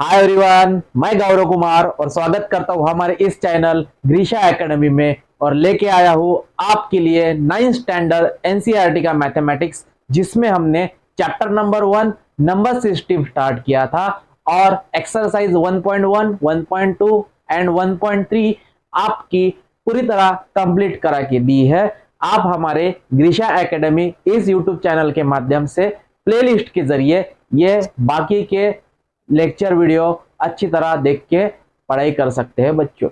Hi everyone, मैं गौरव कुमार और स्वागत करता हूँ हमारे इस चैनल ग्रीशा एकेडमी में और लेके आया हूँ आपके लिए 9th स्टैंडर्ड एनसीईआरटी का मैथमेटिक्स, जिसमें हमने chapter number 1 number system start किया था और एक्सरसाइज 1.1, 1.2 एंड 1.3 आपकी पूरी तरह कंप्लीट करा के दी है। आप हमारे ग्रीशा एकेडमी इस यूट्यूब चैनल के माध्यम से प्लेलिस्ट के जरिए ये बाकी के लेक्चर वीडियो अच्छी तरह देख के पढ़ाई कर सकते हैं बच्चों।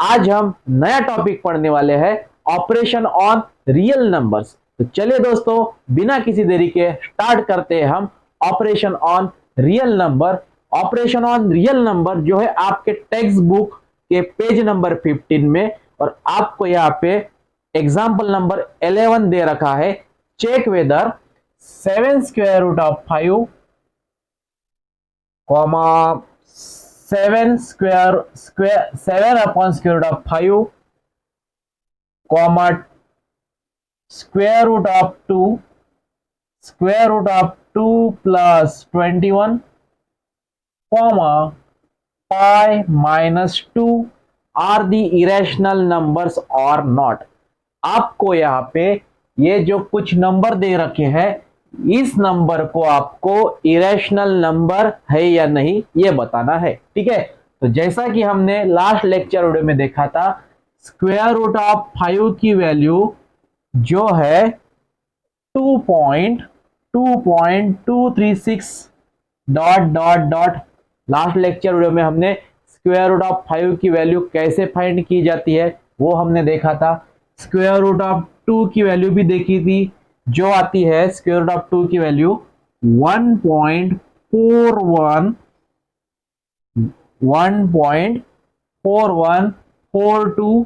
आज हम नया टॉपिक पढ़ने वाले हैं, ऑपरेशन ऑन रियल नंबर्स। तो चलिए दोस्तों, बिना किसी देरी के स्टार्ट करते हैं हम operation on real number. Operation on real number जो है आपके टेक्स्ट बुक के पेज नंबर 15 में, और आपको यहाँ पे एग्जाम्पल नंबर 11 दे रखा है। Check whether 7 square root of 5 comma 7 upon square root of 5 comma square root of 2 plus 21 comma pi minus 2 are the irrational numbers और नॉट। आपको यहाँ पे ये जो कुछ नंबर दे रखे हैं, इस नंबर को आपको इरेशनल नंबर है या नहीं ये बताना है। ठीक है, तो जैसा कि हमने लास्ट लेक्चर वीडियो में देखा था, स्क्वायर रूट ऑफ 5 की वैल्यू जो है 2.236 dot dot dot. Last lecture video में हमने स्क्वायर रूट ऑफ 5 की वैल्यू कैसे फाइंड की जाती है वो हमने देखा था। स्क्वायर रूट ऑफ 2 की वैल्यू भी देखी थी, जो आती है स्क्वायर रूट ऑफ 2 की value 1.4142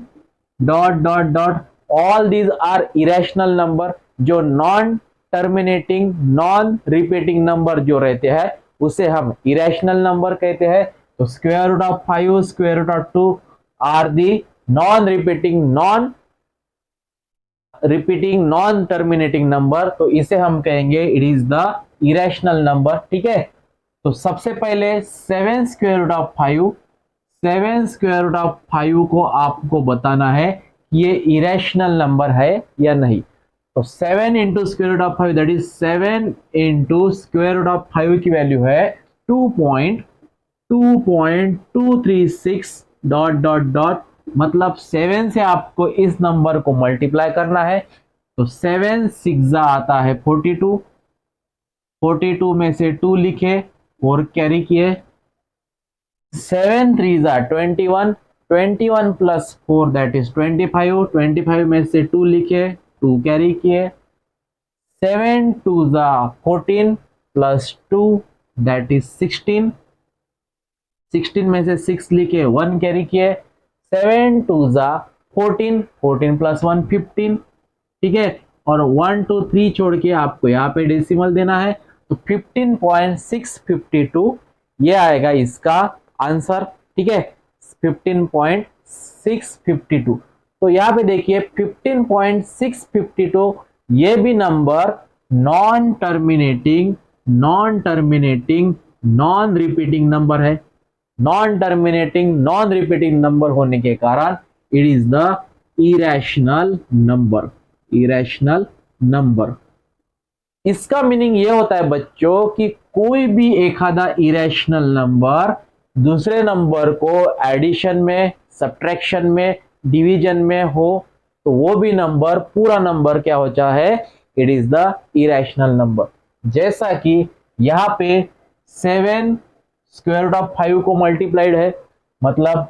dot dot dot. All these are irrational number, जो non terminating non repeating number जो रहते हैं उसे हम इरेशनल नंबर कहते हैं। तो square root of 5, square root of 2 are the non repeating non terminating number, तो इसे हम कहेंगे it is the irrational number. ठीक है, तो सबसे पहले 7 स्क्वायर रूट ऑफ 5 को आपको बताना है कि ये इरेशनल नंबर है या नहीं। तो 7 into square root of 5 that is 7 into square root of 5 की वैल्यू है 2.236 डॉट डॉट डॉट। मतलब 7 से आपको इस नंबर को मल्टीप्लाई करना है। तो 7 6 आता है 42 में से 2 लिखे और कैरी किए। 7 3 21 प्लस 4 दैट इज 25 में से 2 लिखे, 2 कैरी किए। 7 2 14 प्लस 2 दैट इज 16 में से 6 लिखे, 1 कैरी किए। 7 2 14 प्लस 1 15। ठीक है, और 1 2 3 छोड़ के आपको यहाँ पे डेसिमल देना है, तो 15.652 ये आएगा इसका आंसर। ठीक है, 15.652। तो यहाँ पे देखिए 15.652 ये भी number non terminating non repeating number है। Non terminating non repeating number होने के कारण it is the irrational number. इसका मीनिंग ये होता है बच्चों कि कोई भी एक आधा इरेशनल नंबर दूसरे नंबर को एडिशन में, सब्ट्रैक्शन में, डिवीजन में हो तो वो भी नंबर पूरा नंबर क्या होता है, it is the irrational number. जैसा कि यहाँ पे 7 स्क्वायर रूट ऑफ 5 को मल्टीप्लाइड है, मतलब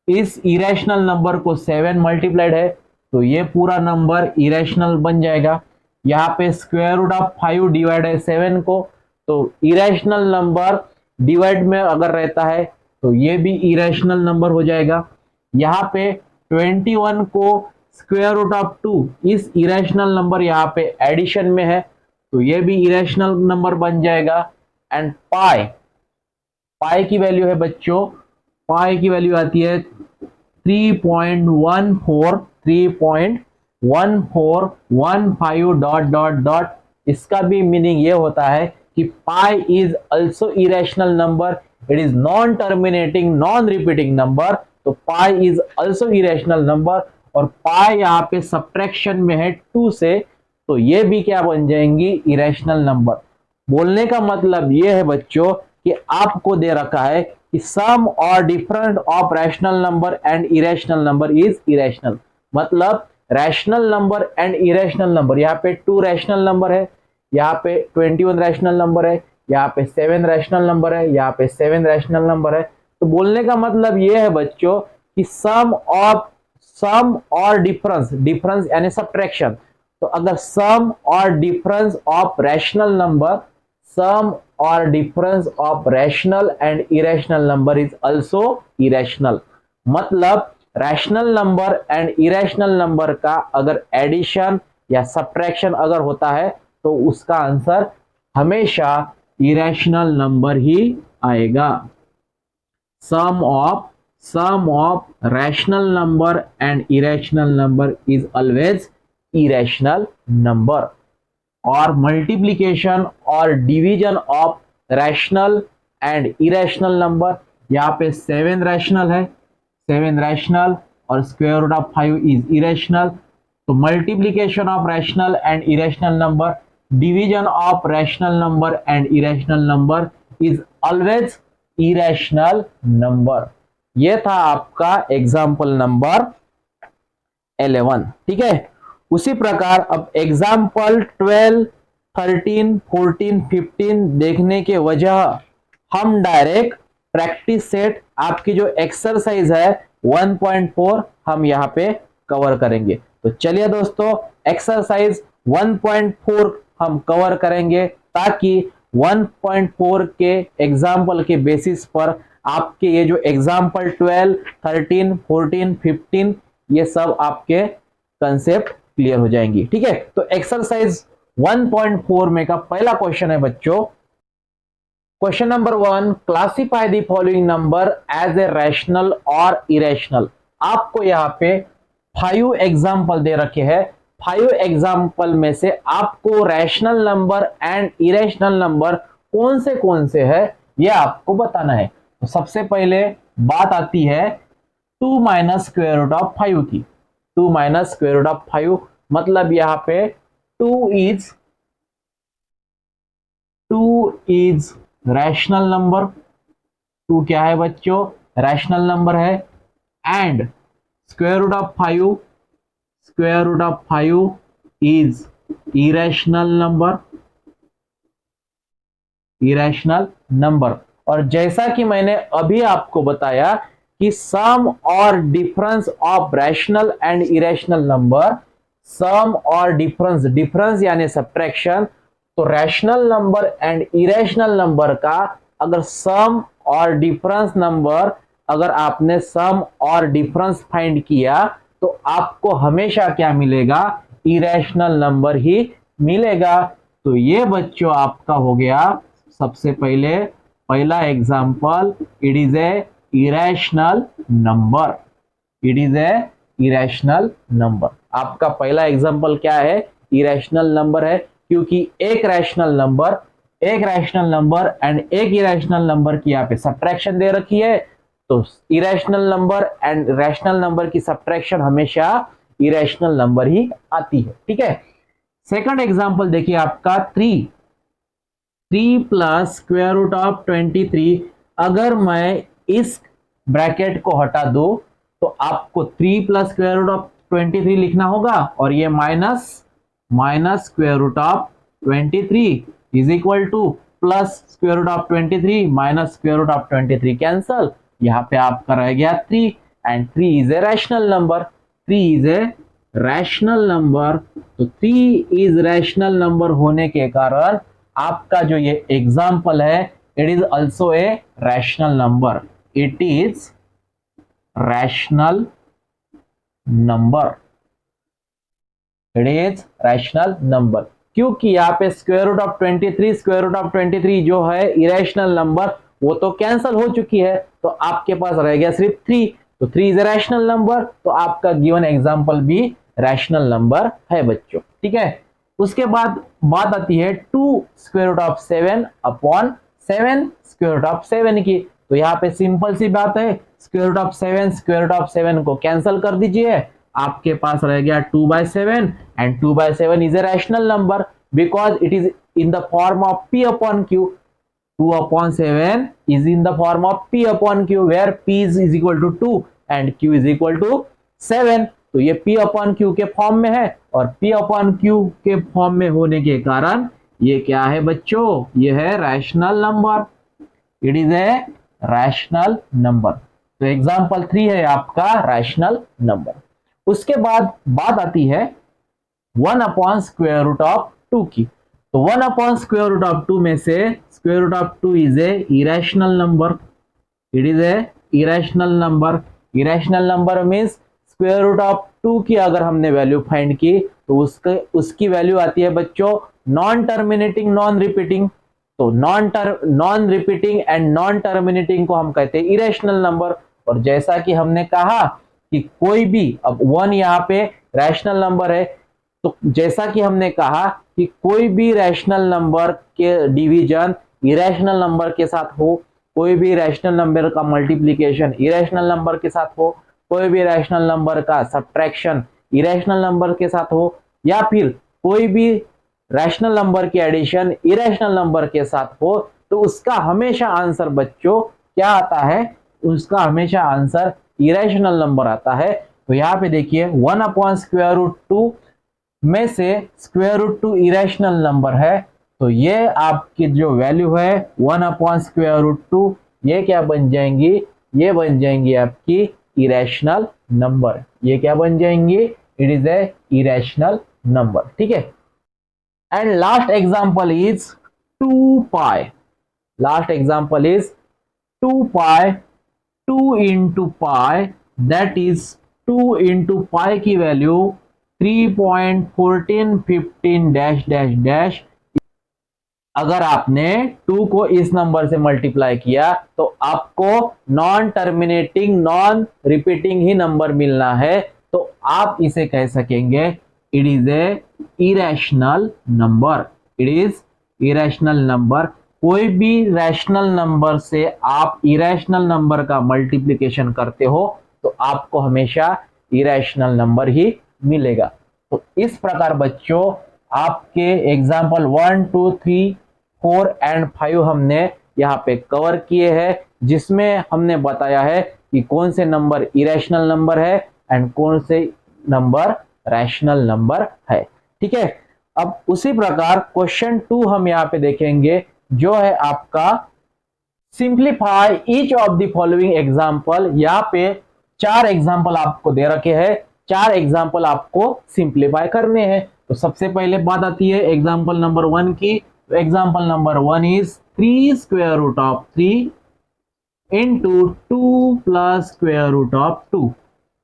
इस इरेशनल नंबर को 7 मल्टीप्लाइड है, तो ये पूरा नंबर इरेशनल बन जाएगा। यहाँ पे स्क्वायर रूट ऑफ 5 डिवाइड है 7 को, तो इरेशनल नंबर डिवाइड में अगर रहता है तो ये भी इरेशनल नंबर हो जाएगा। यहाँ पे 21 को स्क्वायर रूट ऑफ 2, इस इरेशनल नंबर यहाँ पे एडिशन में है, तो ये भी इरेशनल नंबर बन जाएगा। एंड पाई की वैल्यू है बच्चों, पाई की वैल्यू आती है 3.1415 डॉट डॉट डॉट। इसका भी मीनिंग ये होता है कि pi is also irrational number, it is non terminating non repeating number, तो pi is also irrational number. और पाई यहाँ पे सब्ट्रैक्शन में है 2 से, तो ये भी क्या बन जाएंगी, इरेशनल नंबर। बोलने का मतलब ये है बच्चों कि आपको दे रखा है कि सम और different of rational number and irrational number is irrational. मतलब rational number and irrational number, यहाँ पे 2 रैशनल नंबर है, यहाँ पे 21 रैशनल नंबर है, यहाँ पे 7 रैशनल नंबर है, यहाँ पे 7 रैशनल नंबर है। तो बोलने का मतलब ये है बच्चों कि सम और डिफरेंस, डिफरेंस यानी सब्ट्रैक्शन, तो अगर सम और difference of rational number, sum और difference of rational and irrational number is also irrational. मतलब rational number and irrational number का अगर एडिशन या सब्ट्रैक्शन अगर होता है तो उसका आंसर हमेशा इरेशनल नंबर ही आएगा। Sum of rational number and irrational number is always irrational number. और मल्टीप्लीकेशन और division of rational and irrational number, यहाँ पे 7 रैशनल है, 7 रैशनल और square root of 5 is irrational. तो multiplication of rational and irrational number, division of rational number and irrational number is always irrational number. ये था आपका example number 11। ठीक है, उसी प्रकार अब एग्जाम्पल 12, 13, 14, 15 देखने के वजह हम डायरेक्ट प्रैक्टिस सेट आपकी जो एक्सरसाइज है 1.4 हम यहाँ पे कवर करेंगे। तो चलिए दोस्तों, एक्सरसाइज 1.4 हम कवर करेंगे ताकि 1.4 के एग्जाम्पल के बेसिस पर आपके ये जो एग्जाम्पल 12, 13, 14, 15 ये सब आपके कंसेप्ट क्लियर हो जाएंगी। ठीक है, तो एक्सरसाइज 1.4 में का पहला क्वेश्चन है बच्चों, question number 1, classify the following number as a rational और इरेशनल। आपको यहाँ पे 5 एग्जाम्पल दे रखे हैं, 5 एग्जाम्पल में से आपको rational number and irrational number कौन से है ये आपको बताना है। तो सबसे पहले बात आती है 2 माइनस स्क्वायर रूट ऑफ 5 की। 2 माइनस स्क्वायर रूट ऑफ 5 मतलब यहाँ पे 2 इज रैशनल नंबर। 2 क्या है बच्चों, रैशनल नंबर है। And square root of 5 is irrational number. और जैसा कि मैंने अभी आपको बताया कि सम और difference of rational and irrational number, sum और डिफरेंस यानी सब्ट्रैक्शन, तो rational number and irrational number का अगर सम और डिफरेंस नंबर, अगर आपने सम और डिफरेंस फाइंड किया तो आपको हमेशा क्या मिलेगा, इरेशनल नंबर ही मिलेगा। तो ये बच्चों आपका हो गया सबसे पहला example, it is a irrational number. It is a irrational number. आपका पहला एग्जाम्पल क्या है, इरेशनल नंबर है, क्योंकि एक रैशनल नंबर एंड एक इरेशनल नंबर की यहाँ पे सब्ट्रैक्शन दे रखी है। तो irrational number and rational number की सब्ट्रैक्शन हमेशा इरेशनल नंबर ही आती है। ठीक है, सेकंड एग्जांपल देखिए आपका 3 प्लस स्क्वायर रूट ऑफ 23। अगर मैं इस ब्रैकेट को हटा दूं तो आपको 3 प्लस स्क्वायर रूट ऑफ 23 लिखना होगा, और ये minus square root of 23 is equal to plus square root of 23 minus square root of 23 cancel. यहाँ पे आपका रह गया 3 and 3 is a rational number. 3 is a rational number. तो 3 इज रैशनल नंबर होने के कारण आपका जो ये एग्जाम्पल है, it is also a rational number. It is rational number. It is rational number, क्योंकि यहाँ पे स्क्वायर रूट ऑफ 23 जो है इरेशनल नंबर, वो तो कैंसल हो चुकी है, तो आपके पास रह गया सिर्फ 3। तो 3 इज ए रैशनल नंबर, तो आपका गिवन एग्जांपल भी रैशनल नंबर है बच्चों। ठीक है, उसके बाद बात आती है 2 square root of 7 upon 7 square root of 7 की। तो यहाँ पे सिंपल सी बात है, square root of 7, square root of 7 को कैंसिल कर दीजिए, आपके पास रह गया 2/7 and 2/7 is a rational number because it is in the form of p upon q। 2/7 is in the form of p upon q where p is equal to 2 and q is equal to 7। तो ये p upon q के form में है और p upon q के form में होने के कारण ये क्या है बच्चों, ये है rational number, it is a rational number. तो एग्जांपल 3 है आपका रैशनल नंबर। उसके बाद बात आती है 1 अपॉन स्क्वायर रूट ऑफ 2 की। तो 1 अपॉन स्क्वायर रूट ऑफ 2 में से square root of 2 is a irrational number, it is a irrational number. Irrational number means square root of 2 की अगर हमने वैल्यू फाइंड की तो उसकी वैल्यू आती है बच्चों नॉन टर्मिनेटिंग नॉन रिपीटिंग। तो non repeating and non terminating को हम कहते हैं इरेशनल नंबर। और जैसा कि हमने कहा कि कोई भी, अब 1 यहाँ पे रैशनल नंबर है, तो जैसा कि हमने कहा कि कोई भी रैशनल नंबर के डिवीजन इरेशनल नंबर के साथ हो, कोई भी रैशनल नंबर का मल्टीप्लिकेशन इरेशनल नंबर के साथ हो, कोई भी रैशनल नंबर का सब्ट्रैक्शन इरेशनल नंबर के साथ हो, या फिर कोई भी रैशनल नंबर की एडिशन इरेशनल नंबर के साथ हो, तो उसका हमेशा आंसर बच्चों क्या आता है, उसका हमेशा आंसर इरेशनल नंबर आता है। तो यहाँ पे देखिए 1 अपॉन स्क्वायर रूट 2 में से स्क्वायर रूट 2 इरेशनल नंबर है, तो ये आपकी जो वैल्यू है 1 अपॉन स्क्वायर रूट 2 ये क्या बन जाएंगी, ये बन जाएंगी आपकी इरेशनल नंबर। ये क्या बन जाएंगी, it is a irrational number, ठीक है। And last example is 2 pi. Last example is 2 pi, 2 into pi that is 2 into pi की वैल्यू 3.1415 डैश डैश डैश। अगर आपने 2 को इस नंबर से मल्टीप्लाई किया तो आपको नॉन टर्मिनेटिंग नॉन रिपीटिंग ही नंबर मिलना है, तो आप इसे कह सकेंगे it is a irrational number, it is irrational number. कोई भी रैशनल नंबर से आप इरेशनल नंबर का मल्टीप्लिकेशन करते हो तो आपको हमेशा इरेशनल नंबर ही मिलेगा। तो इस प्रकार बच्चों आपके एग्जाम्पल 1, 2, 3, 4 एंड 5 हमने यहाँ पे कवर किए हैं, जिसमें हमने बताया है कि कौन से नंबर इरेशनल नंबर है एंड कौन से नंबर रैशनल नंबर है, ठीक है। अब उसी प्रकार क्वेश्चन 2 हम यहाँ पे देखेंगे, जो है आपका simplify each of the following example. यहाँ पे 4 एग्जाम्पल आपको दे रखे हैं, 4 एग्जाम्पल आपको सिंप्लीफाई करने हैं। तो सबसे पहले बात आती है एग्जाम्पल नंबर 1 की। तो example number 1 is 3 square root of 3 into 2 plus square root of 2।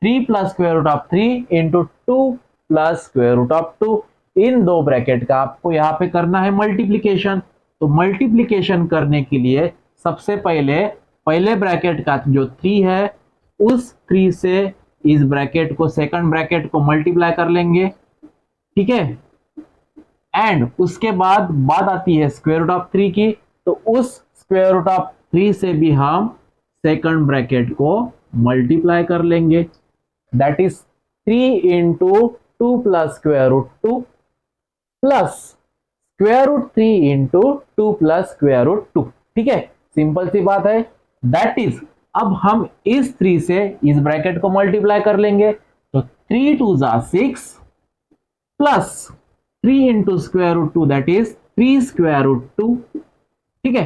3 plus square root of 3 into 2 plus square root of 2। इन दो ब्रैकेट का आपको यहाँ पे करना है मल्टीप्लीकेशन। तो मल्टीप्लीकेशन करने के लिए सबसे पहले ब्रैकेट का जो 3 है उस 3 से इस ब्रैकेट को सेकंड ब्रैकेट को मल्टीप्लाई कर लेंगे, ठीक है। एंड उसके बाद बात आती है स्क्वायर रूट ऑफ 3 की, तो उस स्क्वायर रूट ऑफ 3 से भी हम सेकंड ब्रैकेट को मल्टीप्लाई कर लेंगे, that is 3 into 2 plus square root 2 plus square root 3 into 2 plus square root 2, ठीक है। सिंपल सी बात है, दैट इज अब हम इस 3 से इस ब्रैकेट को मल्टीप्लाई कर लेंगे, तो 3 2 जा 6 plus 3 into square root 2 that is 3 square root 2, ठीक है।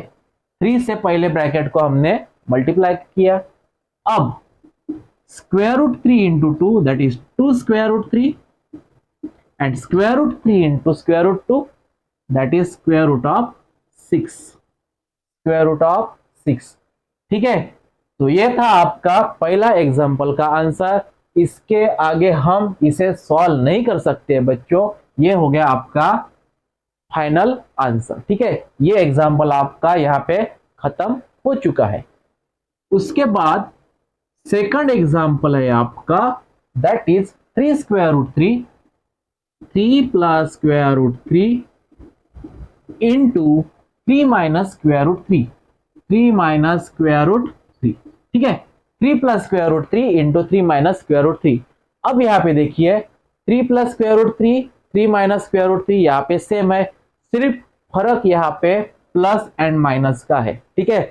3 से पहले ब्रैकेट को हमने मल्टीप्लाई किया। अब square root 3 into 2 that is 2 square root 3 and square root 3 into square root 2 that is square root of 6, square root of 6, ठीक है। तो ये था आपका पहला एग्जाम्पल का आंसर। इसके आगे हम इसे सॉल्व नहीं कर सकते बच्चों, ये हो गया आपका फाइनल आंसर, ठीक है। ये एग्जाम्पल आपका यहाँ पे खत्म हो चुका है। उसके बाद सेकंड एग्जाम्पल है आपका, that is 3 square root 3 3 plus square root 3 into 3 minus square root 3। 3 minus square root 3, ठीक है, 3 plus square root 3 into 3 minus square root 3। अब यहाँ पे देखिए 3 plus square root 3, 3 minus square root 3 यहाँ पे सेम है, सिर्फ फर्क यहाँ पे प्लस एंड माइनस का है, ठीक है।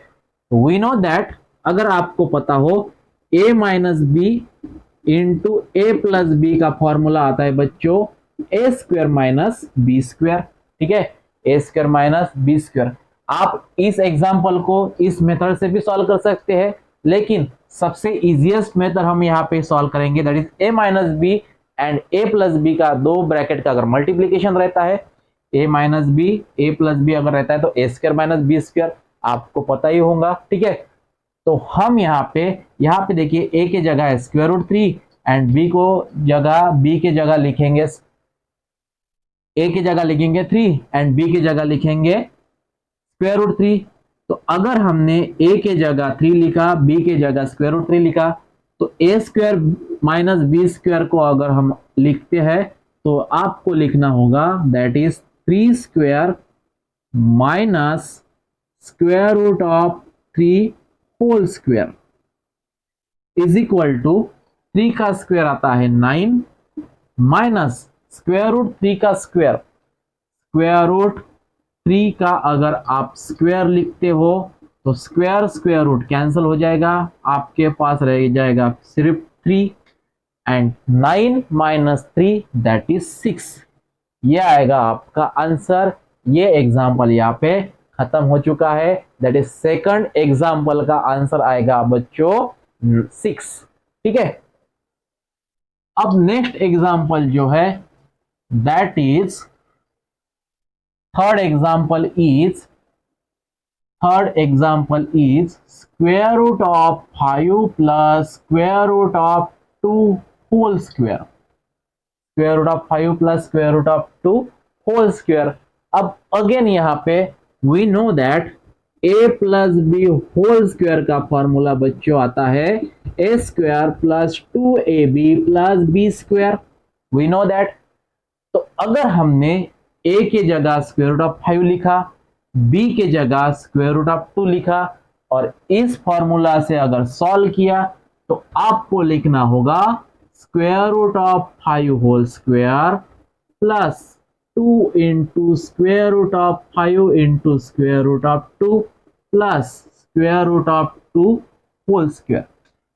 वी नो दैट अगर आपको पता हो a minus B into A plus B का फॉर्मूला आता है बच्चों A square minus B square, ठीक है, A square minus B square. आप इस एग्जांपल को इस मेथड से भी सॉल्व कर सकते हैं, लेकिन सबसे इजीएस्ट मेथड हम यहाँ पे सॉल्व करेंगे, that is a minus B and a plus B का दो ब्रैकेट का अगर मल्टीप्लीकेशन रहता है, a minus B A plus B अगर रहता है तो A square minus B square, आपको पता ही होगा, ठीक है। तो हम यहाँ पे देखिए a के जगह स्क्वायर रूट 3 एंड b के जगह लिखेंगे, a की जगह लिखेंगे 3 एंड b की जगह लिखेंगे स्क्वायर रूट 3। तो अगर हमने a के जगह 3 लिखा, b के जगह स्क्वायर रूट 3 लिखा, तो a square minus B square को अगर हम लिखते हैं तो आपको लिखना होगा that is 3 square minus square root of 3 whole square is equal to 3 का स्क्वायर आता है 9 माइनस स्क्वायर रूट 3 का स्क्वायर रूट 3 का अगर आप स्क्वायर लिखते हो तो स्क्वायर रूट कैंसिल हो जाएगा, आपके पास रह जाएगा सिर्फ 3 एंड 9 माइनस 3 दैट इज 6। ये आएगा आपका आंसर। ये एग्जाम्पल यहाँ पे खत्म हो चुका है, दैट इज सेकंड एग्जाम्पल का आंसर आएगा बच्चों 6, ठीक है। अब नेक्स्ट एग्जाम्पल जो है that is third example is square root of 5 plus square root of 2 whole square, square root of 5 plus square root of 2 whole square. अब अगेन यहाँ पे we know that a plus B whole square का formula बच्चों आता है a square plus 2ab plus B square, we know that. तो अगर हमने a के जगह स्क्वायर रूट ऑफ 5 लिखा, b के जगह स्क्वायर रूट ऑफ 2 लिखा और इस फॉर्मूला से अगर सॉल्व किया तो आपको लिखना होगा square root of 5 whole square plus 2 into square root of 5 into square root of 2 plus square root of 2 whole square.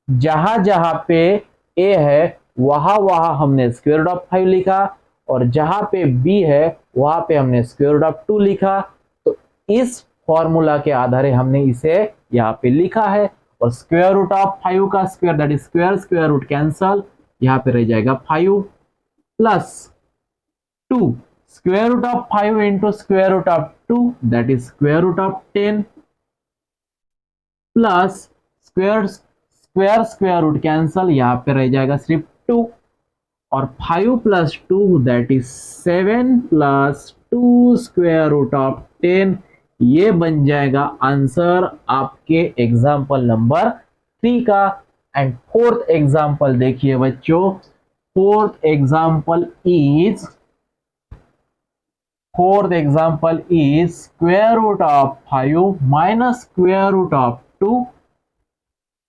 जहां जहां पे a है वहां हमने स्क्वायर रूट ऑफ 5 लिखा और जहां पे b है वहां पे हमने स्क्वायर रूट ऑफ 2 लिखा। तो इस फॉर्मूला के आधार हमने इसे यहाँ पे लिखा है और स्क्वायर रूट ऑफ 5 का square that is square root cancel, यहाँ पे रह जाएगा 5 plus 2 square root of 5 into square root of 2 that is square root of 10 plus square root cancel, यहाँ पे रह जाएगा सिर्फ 2 और 5 plus 2 that is 7 plus 2 square root of 10। ये बन जाएगा आंसर आपके एग्जाम्पल नंबर 3 का। एंड फोर्थ एग्जाम्पल देखिए बच्चों, fourth example is square root of 5 minus square root of 2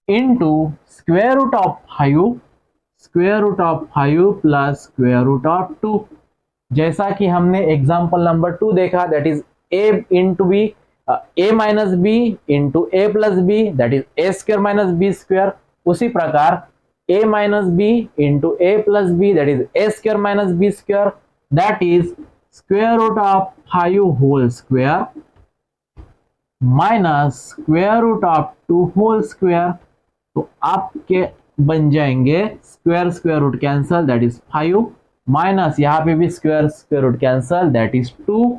into square root of 5 plus square root of 2। जैसा कि हमने एग्जाम्पल नंबर 2 देखा that is a into B, a minus B into A plus B that is A square minus B square. उसी प्रकार a minus B into A plus B that is A square minus B square that is square root of 5 whole square minus square root of 2 whole square. तो आपके बन जाएंगे square root cancel that is 5 minus यहाँ पे भी square root cancel that is 2।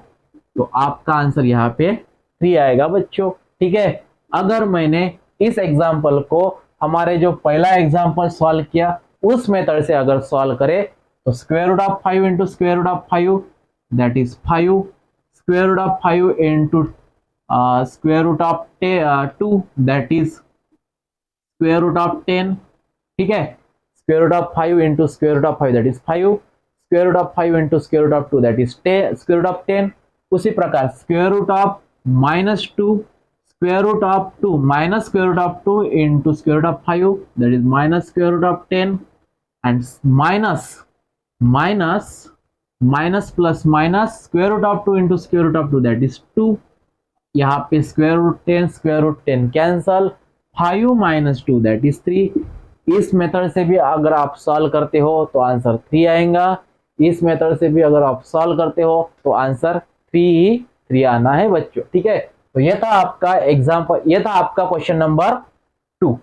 तो आपका answer यहाँ पे 3 आएगा बच्चों, ठीक है। अगर मैंने इस एग्जाम्पल को हमारे जो पहला एग्जाम्पल सॉल्व किया उस मेथड से अगर सॉल्व करें तो square root of 5 into square root of 5 that is 5, square root of 5 into square root of 2 that is square root of 10, ठीक है। Square root of 5 into square root of 5 that is 5, square root of 5 into square root of 2 that is square root of 10। उसी प्रकार square root of -2 square root of 2 minus square root of 2 into square root of 5, that is minus square root of 10, and minus plus minus square root of 2 into square root of 2, that is 2. यहाँ पे square root 10 cancel, 5 minus 2 that is 3. इस method से भी अगर आप solve करते हो तो आंसर 3 आएगा, इस मेथड से भी अगर आप सॉल्व करते हो तो आंसर 3 आना है बच्चों, ठीक है। तो ये था आपका एग्जाम्पल, ये था आपका क्वेश्चन नंबर 2।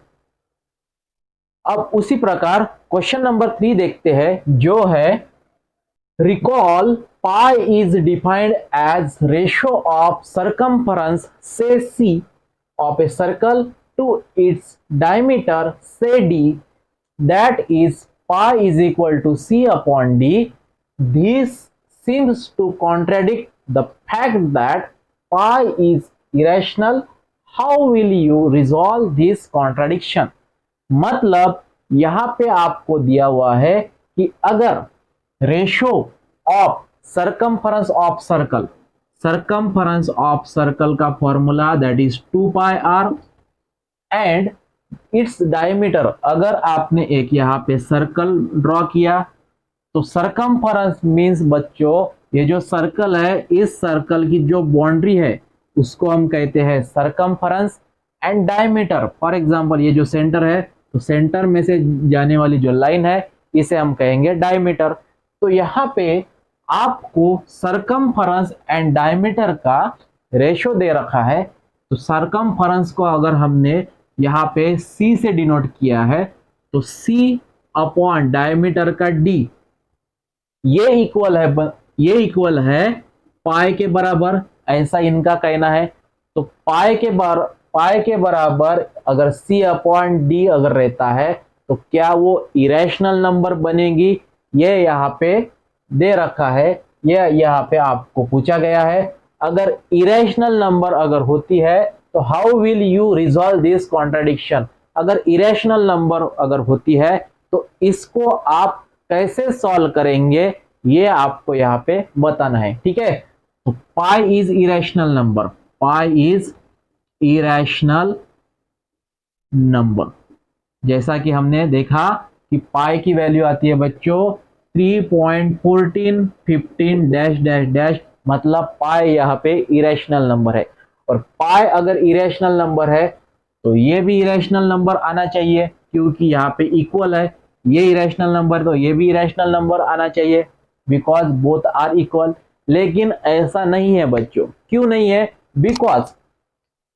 अब उसी प्रकार क्वेश्चन नंबर 3 देखते हैं, जो है recall pi is defined as ratio of circumference say c of a circle to its diameter say d, that is pi is equal to c upon d. This seems to contradict the fact that pi is irrational. How will you resolve this contradiction? मतलब यहाँ पे आपको दिया हुआ है कि अगर ratio of circumference of circle का formula that is 2 pi r and its diameter, अगर आपने एक यहाँ पे सर्कल ड्रॉ किया तो सरकमफरेंस मींस बच्चों ये जो सर्कल है, इस सर्कल की जो बाउंड्री है उसको हम कहते हैं circumference, and diameter for example ये जो सेंटर है तो सेंटर में से जाने वाली जो लाइन है इसे हम कहेंगे डायमीटर। तो यहाँ पे आपको सरकमफरेंस एंड डायमीटर का रेशो दे रखा है, तो सरकमफरेंस को अगर हमने यहाँ पे c से डिनोट किया है तो c अपॉन डायमीटर का d, ये इक्वल है पाई के बराबर, ऐसा इनका कहना है। तो पाई के बराबर अगर c अपॉन d अगर रहता है तो क्या वो इरेशनल नंबर बनेगी, ये यहाँ पे दे रखा है, ये यहाँ पे आपको पूछा गया है। अगर इरेशनल नंबर अगर होती है तो how will you resolve this contradiction, अगर इरेशनल नंबर अगर होती है तो इसको आप कैसे सॉल्व करेंगे ये आपको यहाँ पे बताना है, ठीक है। तो pi is irrational number, pi is irrational number, जैसा कि हमने देखा कि पाई की वैल्यू आती है बच्चों 3.1415 डैश डैश डैश, मतलब पाई यहाँ पे इरेशनल नंबर है। और पाई अगर इरेशनल नंबर है तो ये भी इरेशनल नंबर आना चाहिए, क्योंकि यहाँ पे इक्वल है, ये इरेशनल नंबर तो ये भी इरेशनल नंबर आना चाहिए, बिकॉज बोथ आर इक्वल। लेकिन ऐसा नहीं है बच्चों, क्यों नहीं है? बिकॉज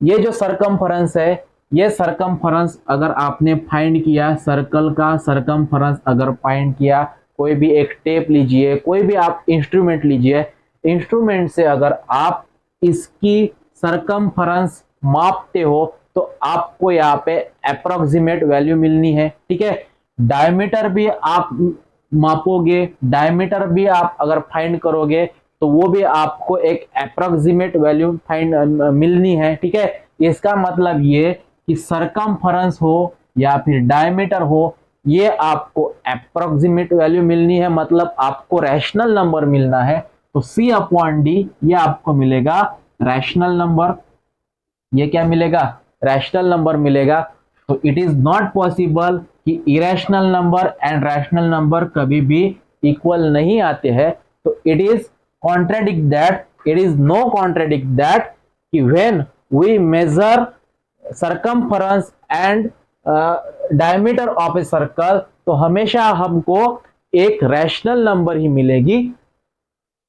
ये जो सरकमफरेंस है, ये सरकमफरेंस अगर आपने फाइंड किया, सर्कल का सरकमफरेंस अगर फाइंड किया, कोई भी एक टेप लीजिए, कोई भी आप इंस्ट्रूमेंट लीजिए, इंस्ट्रूमेंट से अगर आप इसकी सरकमफरेंस मापते हो तो आपको यहाँ पे अप्रोक्सीमेट वैल्यू मिलनी है, ठीक है। डायमीटर भी आप मापोगे, डायमीटर भी आप अगर फाइंड करोगे तो वो भी आपको एक अप्रोक्सीमेट वैल्यू फाइंड मिलनी है, ठीक है। इसका मतलब ये कि सरकमफरेंस हो या फिर डायमीटर हो, ये आपको अप्रोक्सीमेट वैल्यू मिलनी है, मतलब आपको रैशनल नंबर मिलना है। तो C अपॉन D ये आपको मिलेगा रैशनल नंबर, ये क्या मिलेगा? रैशनल नंबर मिलेगा। तो इट इज नॉट पॉसिबल कि irrational number and rational number कभी भी इक्वल नहीं आते हैं। तो it is contradict that, it is no contradict that कि when we measure circumference and diameter of a circle तो हमेशा हमको एक रैशनल नंबर ही मिलेगी।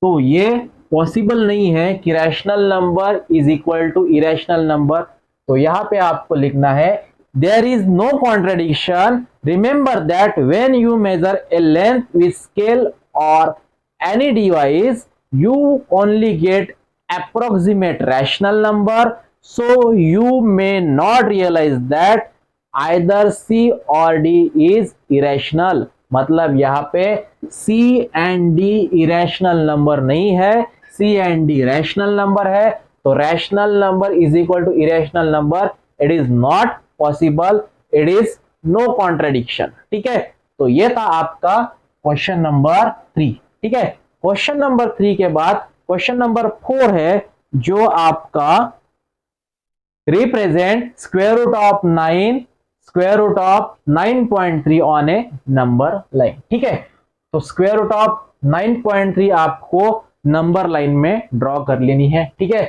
तो ये पॉसिबल नहीं है कि rational number is equal to irrational number. तो यहां पे आपको लिखना है there is no contradiction, remember that when you measure a length with scale और any device you only get approximate rational number, so you may not realize that either C or D is irrational। मतलब यहाँ पे C and D irrational number नहीं है, C and D rational number है। तो rational number is equal to irrational number, it is not possible, it is no contradiction, ठीक है। तो ये था आपका क्वेश्चन नंबर 3, ठीक है। क्वेश्चन नंबर 3 के बाद क्वेश्चन नंबर 4 है, जो आपका represent square root of 9 square root of 9.3 on a number line. ठीक है, तो स्क्वायर रूट ऑफ 9.3 आपको नंबर लाइन में ड्रॉ कर लेनी है। ठीक है,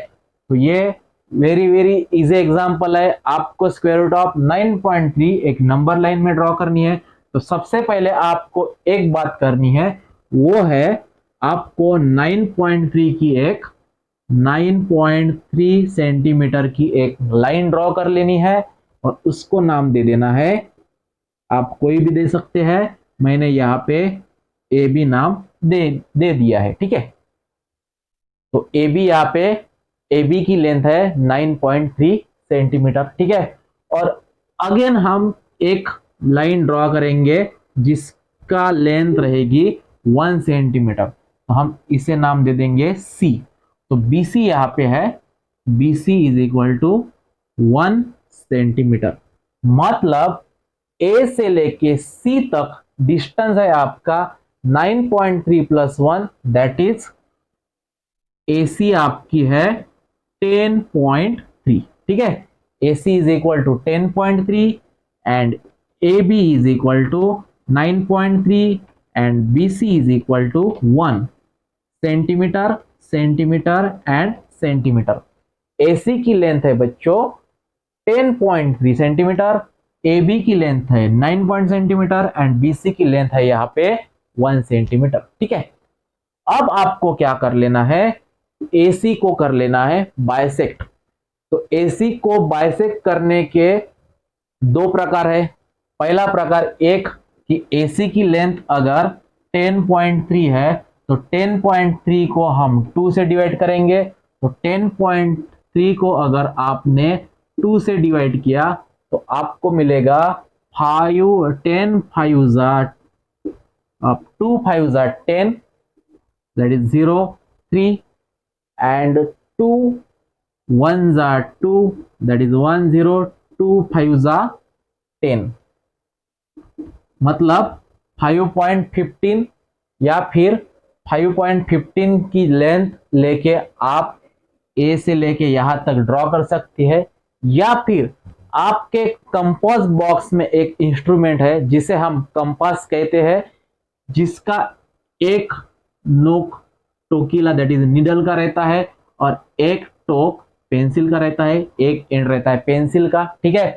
तो ये वेरी इजी एग्जांपल है, आपको स्क्वायर रूट ऑफ 9.3 एक नंबर लाइन में ड्रॉ करनी है। तो सबसे पहले आपको एक बात करनी है, वो है आपको 9.3 की एक 9.3 सेंटीमीटर की एक लाइन ड्रॉ कर लेनी है और उसको नाम दे देना है, आप कोई भी दे सकते हैं, मैंने यहाँ पे ए बी नाम दे दिया है। ठीक है, तो ए बी यहाँ पे ए बी की लेंथ है 9.3 सेंटीमीटर। ठीक है, और अगेन हम एक लाइन ड्रॉ करेंगे जिसका लेंथ रहेगी 1 सेंटीमीटर, तो हम इसे नाम दे देंगे सी। तो बी सी यहाँ पे है, B C is equal to 1 centimetre. मतलब ए से लेके सी तक डिस्टेंस है आपका 9.3 plus 1, that is A C आपकी है 10.3। ठीक है, A C is equal to 10.3 and A B is equal to 9.3 and B C is equal to 1 centimetre centimetre and centimetre. A C की लेंथ है बच्चों 10.3 सेंटीमीटर, ए बी की length है 9 centimetre and B सी की length है यहाँ पे 1 centimetre. ठीक है, अब आपको क्या कर लेना है, AC को कर लेना है बाइसेक्ट। तो AC को बाइसेक्ट करने के दो प्रकार है। पहला प्रकार एक कि AC की लेंथ अगर 10.3 है तो 10.3 को हम 2 से डिवाइड करेंगे। तो 10.3 को अगर आपने 2 से डिवाइड किया तो आपको मिलेगा 10 5 10, that is 0 3 and 2 1 2, that is 1 0, 2 5 10, मतलब 5.15 या फिर 5.15 की लेंथ लेके आप ए से लेके यहां तक ड्रॉ कर सकती है, या फिर आपके कंपास बॉक्स में एक इंस्ट्रूमेंट है जिसे हम कंपास कहते हैं, जिसका एक नोक टोकीला दैट इज निडल का रहता है और एक टोक पेंसिल का रहता है, एक एंड रहता है पेंसिल का। ठीक है,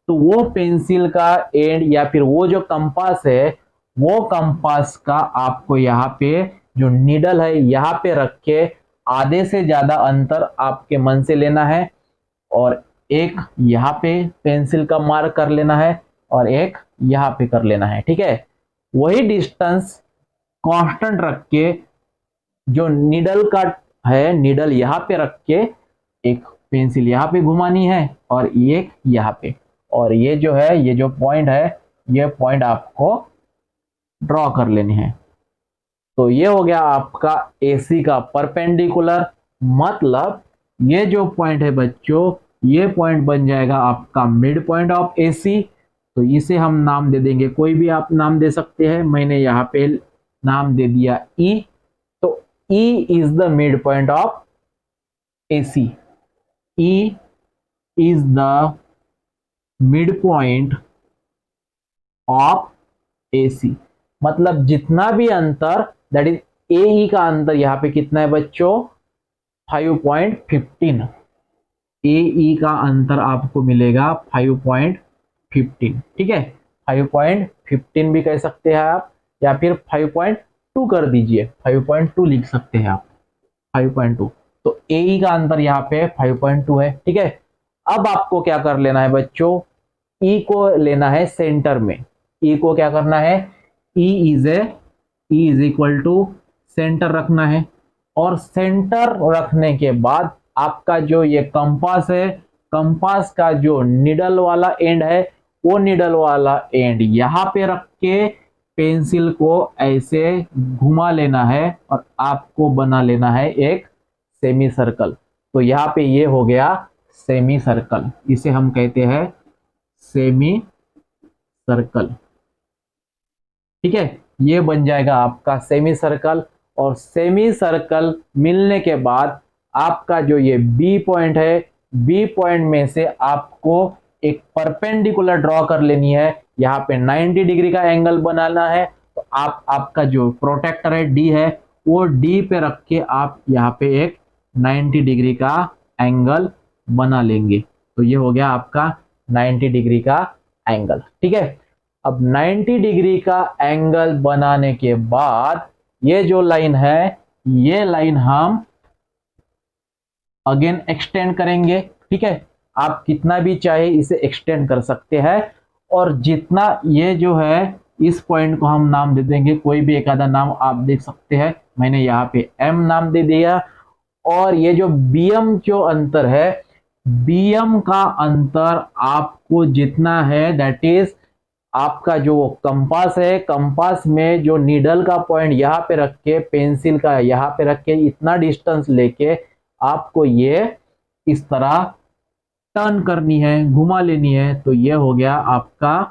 तो वो पेंसिल का एंड या फिर वो जो कंपास है, वो कंपास का आपको यहाँ पे जो निडल है यहाँ पे रख के आधे से ज्यादा अंतर आपके मन से लेना है और एक यहाँ पे पेंसिल का मार्क कर लेना है और एक यहाँ पे कर लेना है। ठीक है, वही डिस्टेंस कांस्टेंट रख के जो निडल का है, निडल यहाँ पे रख के एक पेंसिल यहाँ पे घुमानी है और एक यहाँ पे, और ये जो है, ये जो पॉइंट है, ये पॉइंट आपको ड्रॉ कर लेनी है। तो ये हो गया आपका AC का परपेंडिकुलर। मतलब ये जो पॉइंट है बच्चों, ये पॉइंट बन जाएगा आपका मिड पॉइंट ऑफ AC। तो इसे हम नाम दे देंगे, कोई भी आप नाम दे सकते हैं, मैंने यहाँ पे नाम दे दिया E। तो E is the mid point of AC, E is the mid point of AC। मतलब जितना भी अंतर, दैट इज AE का अंतर यहाँ पे कितना है बच्चों, 5.15। AE का अंतर आपको मिलेगा 5.15। ठीक है, 5.15 भी कह सकते हैं आप, या फिर 5.2 कर दीजिए, 5.2 लिख सकते हैं आप, 5.2। तो AE का अंतर यहाँ पे 5.2 है। ठीक है, अब आपको क्या कर लेना है बच्चों, E को लेना है सेंटर में। E को क्या करना है, E is equal to centre रखना है, और सेंटर रखने के बाद आपका जो ये कंपास है, कंपास का जो निडल वाला एंड है, वो निडल वाला एंड यहाँ पे रख के पेंसिल को ऐसे घुमा लेना है और आपको बना लेना है एक सेमी सर्कल। तो यहाँ पे ये हो गया सेमी सर्कल, इसे हम कहते हैं सेमी सर्कल। ठीक है, ये बन जाएगा आपका सेमी सर्कल। और सेमी सर्कल मिलने के बाद आपका जो ये बी पॉइंट है, बी पॉइंट में से आपको एक परपेंडिकुलर ड्रॉ कर लेनी है, यहाँ पे 90 डिग्री का एंगल बनाना है। तो आपका जो प्रोटेक्टर है डी है, वो डी पे रख के आप यहाँ पे एक 90 डिग्री का एंगल बना लेंगे। तो ये हो गया आपका 90 डिग्री का एंगल। ठीक है, अब 90 डिग्री का एंगल बनाने के बाद ये जो लाइन है, ये लाइन हम अगेन एक्सटेंड करेंगे। ठीक है, आप कितना भी चाहे इसे एक्सटेंड कर सकते हैं, और जितना ये जो है इस पॉइंट को हम नाम दे देंगे, कोई भी एक आधा नाम आप देख सकते हैं, मैंने यहाँ पे एम नाम दे दिया। और ये जो बीएम जो अंतर है, बीएम का अंतर आपको जितना है दैट इज आपका जो कंपास है, कंपास में जो नीडल का पॉइंट यहाँ पे रख के, पेंसिल का यहाँ पे रख के, इतना डिस्टेंस लेके आपको ये इस तरह टर्न करनी है, घुमा लेनी है। तो ये हो गया आपका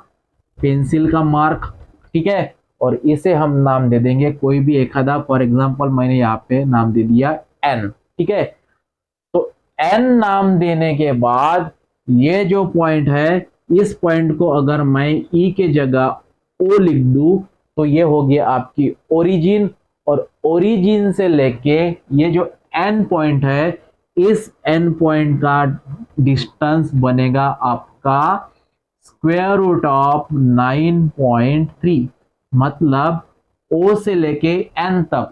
पेंसिल का मार्क। ठीक है, और इसे हम नाम दे देंगे कोई भी एक आधा, फॉर एग्जांपल मैंने यहाँ पे नाम दे दिया एन। ठीक है, तो एन नाम देने के बाद ये जो पॉइंट है, इस पॉइंट को अगर मैं ई के जगह ओ लिख दूं तो ये हो गया आपकी ओरिजिन, और ओरिजिन से लेके ये जो एन पॉइंट है, इस एन पॉइंट का डिस्टेंस बनेगा आपका स्क्वायर रूट ऑफ 9.3, मतलब ओ से लेके एन तक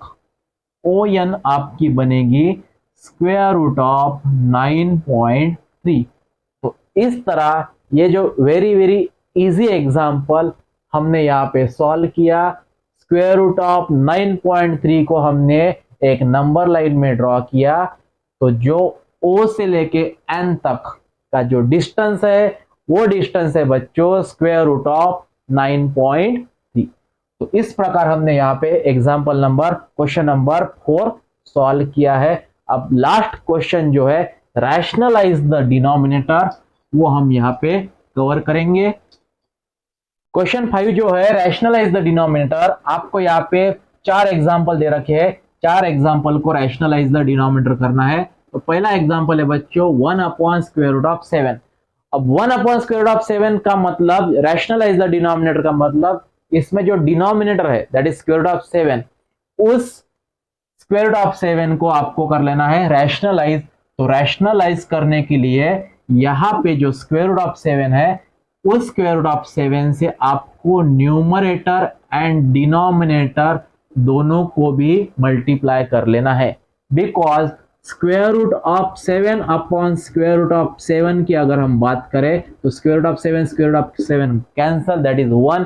ओ एन आपकी बनेगी स्क्वायर रूट ऑफ 9.3। तो इस तरह ये जो वेरी वेरी इजी एग्जांपल हमने यहाँ पे सॉल्व किया। स्क्वायर रूट ऑफ 9.3 को हमने एक नंबर लाइन में ड्रॉ किया। तो जो O से लेके N तक का जो डिस्टेंस है, वो डिस्टेंस है बच्चों स्क्वायर रूट ऑफ 9.3। तो इस प्रकार हमने यहाँ पे example number question number 4 solve किया है। अब लास्ट क्वेश्चन जो है रैशनलाइज द डिनोमिनेटर, वो हम यहाँ पे कवर करेंगे। क्वेश्चन 5 जो है रैशनलाइज द डिनोमिनेटर, आपको यहाँ पे 4 एग्जांपल दे रखे हैं, 4 एग्जांपल को रैशनलाइज द डिनोमिनेटर करना है। तो पहला एग्जांपल है बच्चों 1/√7। अब 1/√7 का मतलब, रैशनलाइज द डिनोमिनेटर का मतलब, इसमें जो डिनोमिनेटर है दैट इज √7, उस √7 को आपको कर लेना है रैशनलाइज। तो रैशनलाइज करने के लिए यहाँ पे जो √7 है, उस √7 से आपको न्यूमरेटर एंड डिनोमिनेटर दोनों को भी मल्टीप्लाई कर लेना है। बिकॉज √7 अपॉन √7 की अगर हम बात करें तो √7 कैंसल, दैट इज 1।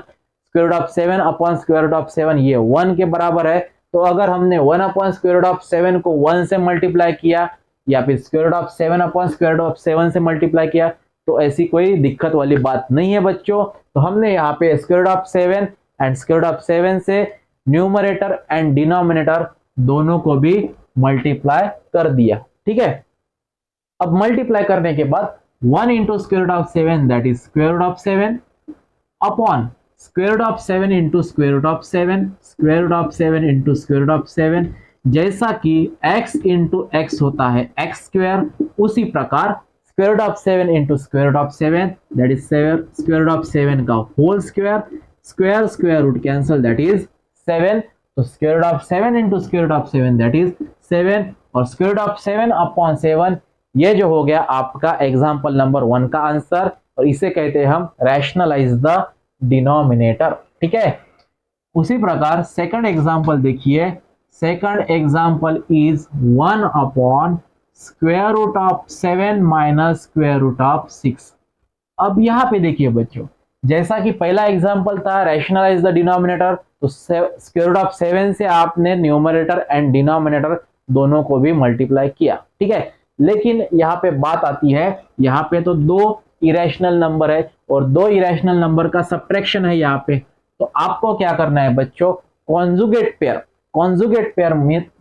√7 अपॉन √7 ये 1 के बराबर है। तो अगर हमने 1/√7 को 1 से मल्टीप्लाई किया, या फिर √7 अपॉन √7 से मल्टीप्लाई किया, तो ऐसी कोई दिक्कत वाली बात नहीं है बच्चों। तो हमने यहाँ पे √7 एंड √7 से न्यूमरेटर एंड डिनोमिनेटर दोनों को भी मल्टीप्लाई कर दिया। ठीक है, अब मल्टीप्लाई करने के बाद 1 into √7 that is √7 upon √7 into √7, √7 into √7, जैसा कि x इंटू एक्स होता है x², उसी प्रकार √7 इंटू √7 दैट इज √7 का whole square, square root cancel that is 7। तो √7 इंटू √7 दैट इज 7, और √7 अपॉन 7 ये जो हो गया आपका एग्जांपल नंबर 1 का आंसर, और इसे कहते हैं हम रैशनलाइज द डिनोमिनेटर। ठीक है, उसी प्रकार सेकंड एग्जांपल देखिए। Second example is 1/√7 minus √6। अब यहाँ पे देखिए बच्चों, जैसा कि पहला एग्जांपल था रैशनलाइज द डिनोमिनेटर, तो √7 से आपने न्यूमरेटर एंड डिनोमिनेटर दोनों को भी मल्टीप्लाई किया। ठीक है, लेकिन यहाँ पे बात आती है, यहाँ पे तो 2 इरेशनल नंबर है और 2 इरेशनल नंबर का सब्ट्रैक्शन है यहाँ पे। तो आपको क्या करना है बच्चों, कॉन्जुगेट पेयर। कॉन्जुगेट पेयर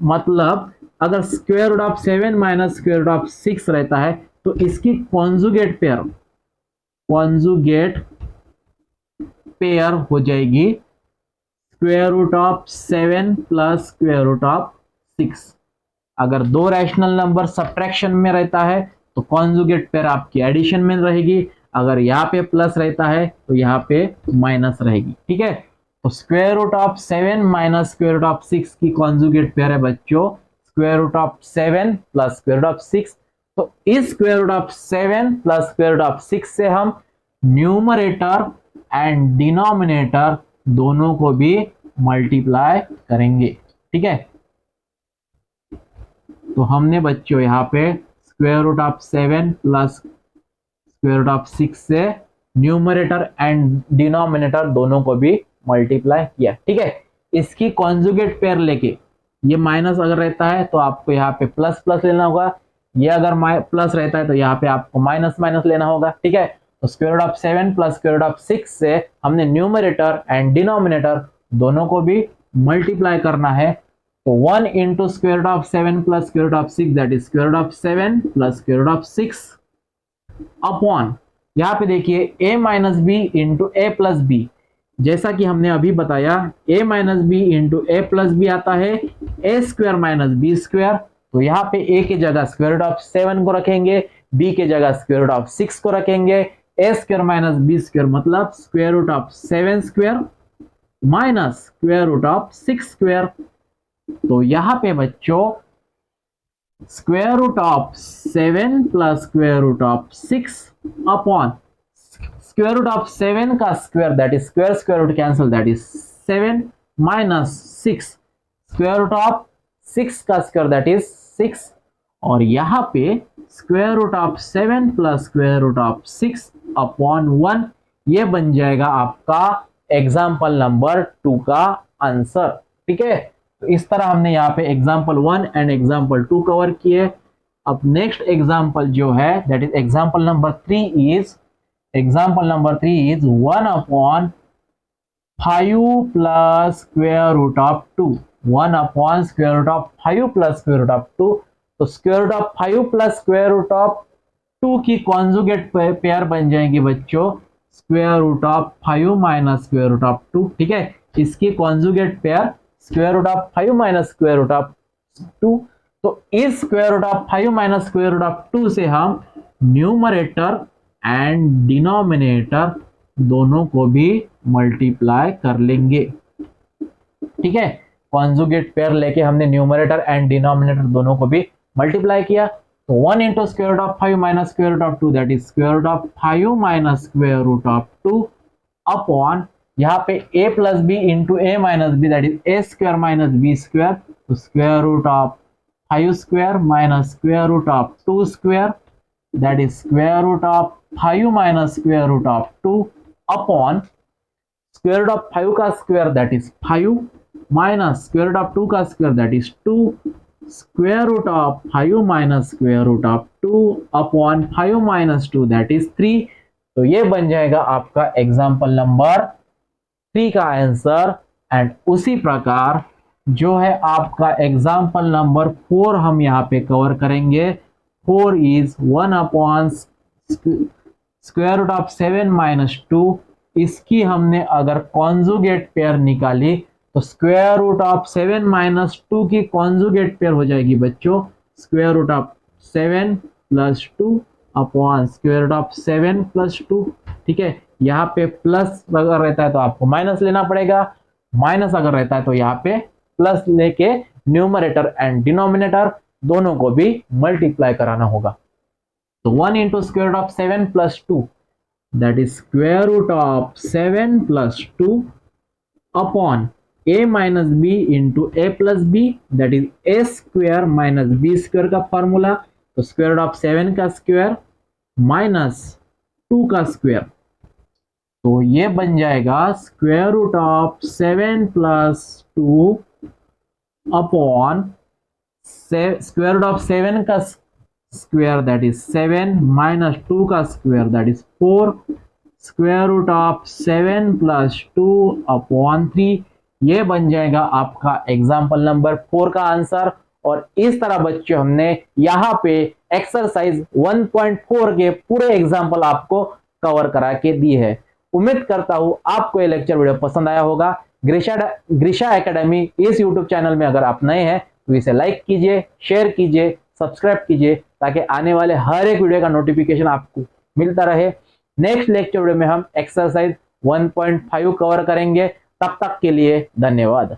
मतलब अगर √7 माइनस √6 रहता है तो इसकी कॉन्जुगेट पेयर हो जाएगी √7 प्लस √6। अगर 2 रैशनल नंबर सब्ट्रैक्शन में रहता है तो कॉन्जुगेट पेयर आपकी एडिशन में रहेगी, अगर यहाँ पे प्लस रहता है तो यहाँ पे माइनस रहेगी। ठीक है, तो square root of 7 minus square root of 6 की कॉन्जुगेट पेयर है बच्चों square root of 7 plus square root of 6। तो इस square root of 7 plus square root of 6 से हम न्यूमरेटर एंड डिनोमिनेटर दोनों को भी मल्टीप्लाई करेंगे। ठीक है, तो हमने बच्चों यहाँ पे square root of 7 plus square root of 6 से न्यूमरेटर एंड डिनोमिनेटर दोनों को भी मल्टीप्लाई किया। ठीक है, इसकी कॉन्जुगेट पेयर लेके ये माइनस अगर रहता है तो आपको यहाँ पे प्लस प्लस लेना होगा, ये अगर प्लस रहता है तो यहाँ पे आपको माइनस माइनस लेना होगा। ठीक है, तो square root of 7 plus square root of 6 से हमने न्यूमरेटर एंड डिनोमिनेटर दोनों को भी मल्टीप्लाई करना है। तो 1 into square root of 7 plus square root of 6 that is square root of 7 plus square root of 6 upon यहाँ पे देखिए a minus B into A plus B. जैसा कि हमने अभी बताया a minus B into A plus B आता है A square minus B square. तो यहाँ पे a की जगह स्क्वायर रूट ऑफ 7 को रखेंगे, b की जगह स्क्वायर रूट ऑफ 6 को रखेंगे, A square minus B square मतलब square root of 7 square minus square root of 6 square. तो यहाँ पे बच्चों square root of 7 plus square root of 6 upon square root of 7 का square that is square square root cancel that is 7 minus 6 square root of 6 का square that is 6 और यहाँ पे square root of 7 plus square root of 6 upon 1। ये बन जाएगा आपका example number 2 का आंसर। ठीक है, तो इस तरह हमने यहाँ पे एग्जाम्पल 1 एंड एग्जाम्पल 2 कवर किए। अब नेक्स्ट एग्जाम्पल जो है that is example number 3 is 1 upon 5 plus square root of 2। 1 upon square root of 5 plus square root of 2। तो square root of 5 plus square root of 2 की conjugate pair बन जाएगी बच्चों square root of 5 minus square root of 2। ठीक है, इसकी conjugate pair square root of 5 minus square root of 2। तो इस square root of 5 minus square root of 2 से हम न्यूमरेटर एंड डिनोमिनेटर दोनों को भी मल्टीप्लाई कर लेंगे। ठीक है, कॉन्जुगेट पेयर लेके हमने न्यूमरेटर एंड डिनोमिनेटर दोनों को भी मल्टीप्लाई किया। तो 1 into square root of 5 minus square root of 2 that is square root of 5 minus square root of 2 upon यहाँ पे a plus b into a minus b that is A square minus B square. तो square root of 5 square minus square root of 2 square that is square root of 5 minus square root of 2 upon square root of 5 का square that is 5 minus square root of 2 का square that is 2 square root of 5 minus square root of 2 upon 5 minus 2 that is 3। तो ये बन जाएगा आपका example number 3 का answer. And उसी प्रकार जो है आपका एग्जाम्पल नंबर 4 हम यहाँ पे कवर करेंगे। 4 is 1 upon square root of 7 minus 2। इसकी हमने अगर कॉन्जुगेट पेयर निकाली तो स्क्वायर रूट ऑफ 7 माइनस 2 की कॉन्जुगेट पेयर हो जाएगी बच्चों square root of 7 plus 2 upon square root of 7 plus 2। ठीक है, यहाँ पे प्लस अगर रहता है तो आपको माइनस लेना पड़ेगा, माइनस अगर रहता है तो यहाँ पे प्लस लेके न्यूमरेटर एंड डिनोमिनेटर दोनों को भी मल्टीप्लाई कराना होगा। तो 1 into square root of 7 plus 2 that is square root of 7 plus 2 upon a minus B into A plus B that is A square minus B square का formula. तो square root of 7 का square minus 2 का square, तो ये बन जाएगा square root of 7 plus 2 upon square root of 7 का square that is 7 minus 2 का square that is 4 square root of 7 plus 2 upon 3। ये बन जाएगा आपका एग्जाम्पल नंबर 4 का आंसर। और इस तरह बच्चों हमने यहाँ पे एक्सरसाइज 1.4 के पूरे एग्जाम्पल आपको कवर करा के दी है। उम्मीद करता हूं आपको ये लेक्चर वीडियो पसंद आया होगा। ग्रीशा एकेडमी इस यूट्यूब चैनल में अगर आप नए हैं तो इसे लाइक कीजिए, शेयर कीजिए, सब्सक्राइब कीजिए ताकि आने वाले हर एक वीडियो का नोटिफिकेशन आपको मिलता रहे। नेक्स्ट लेक्चर वीडियो में हम एक्सरसाइज 1.5 कवर करेंगे। तब तक के लिए धन्यवाद।